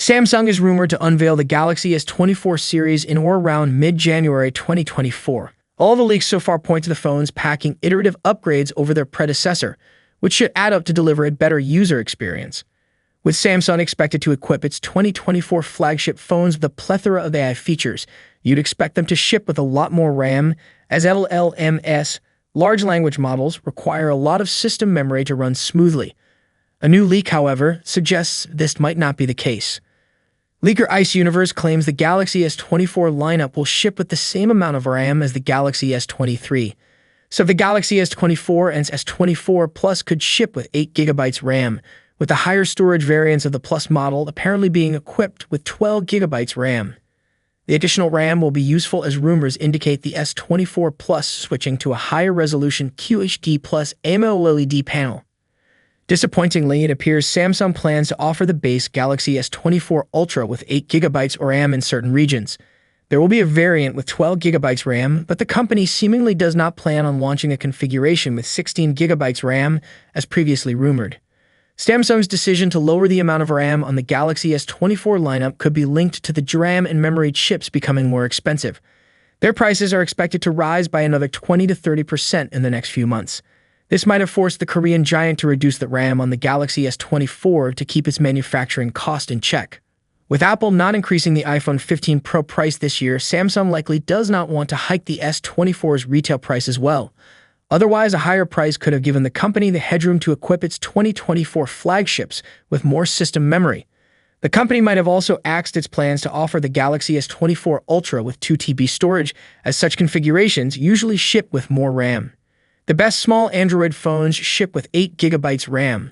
Samsung is rumored to unveil the Galaxy S24 series in or around mid-January 2024. All the leaks so far point to the phones packing iterative upgrades over their predecessor, which should add up to deliver a better user experience. With Samsung expected to equip its 2024 flagship phones with a plethora of AI features, you'd expect them to ship with a lot more RAM, as LLMs, large language models, require a lot of system memory to run smoothly. A new leak, however, suggests this might not be the case. Leaker Ice Universe claims the Galaxy S24 lineup will ship with the same amount of RAM as the Galaxy S23. So the Galaxy S24 and S24 Plus could ship with 8GB RAM, with the higher storage variants of the Plus model apparently being equipped with 12GB RAM. The additional RAM will be useful as rumors indicate the S24 Plus switching to a higher resolution QHD Plus AMOLED panel. Disappointingly, it appears Samsung plans to offer the base Galaxy S24 Ultra with 8GB RAM in certain regions. There will be a variant with 12GB RAM, but the company seemingly does not plan on launching a configuration with 16GB RAM, as previously rumored. Samsung's decision to lower the amount of RAM on the Galaxy S24 lineup could be linked to the DRAM and memory chips becoming more expensive. Their prices are expected to rise by another 20 to 30% in the next few months. This might have forced the Korean giant to reduce the RAM on the Galaxy S24 to keep its manufacturing cost in check. With Apple not increasing the iPhone 15 Pro price this year, Samsung likely does not want to hike the S24's retail price as well. Otherwise, a higher price could have given the company the headroom to equip its 2024 flagships with more system memory. The company might have also axed its plans to offer the Galaxy S24 Ultra with 2TB storage, as such configurations usually ship with more RAM. The best small Android phones ship with 8GB RAM,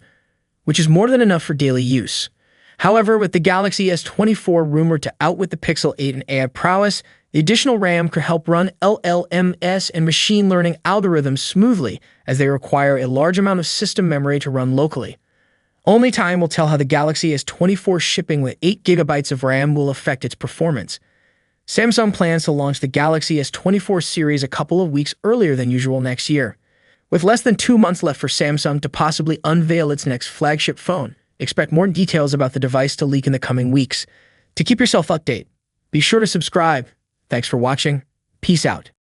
which is more than enough for daily use. However, with the Galaxy S24 rumored to outwit the Pixel 8 in AI prowess, the additional RAM could help run LLMs and machine learning algorithms smoothly, as they require a large amount of system memory to run locally. Only time will tell how the Galaxy S24 shipping with 8GB of RAM will affect its performance. Samsung plans to launch the Galaxy S24 series a couple of weeks earlier than usual next year. With less than 2 months left for Samsung to possibly unveil its next flagship phone, expect more details about the device to leak in the coming weeks. To keep yourself updated, be sure to subscribe. Thanks for watching. Peace out.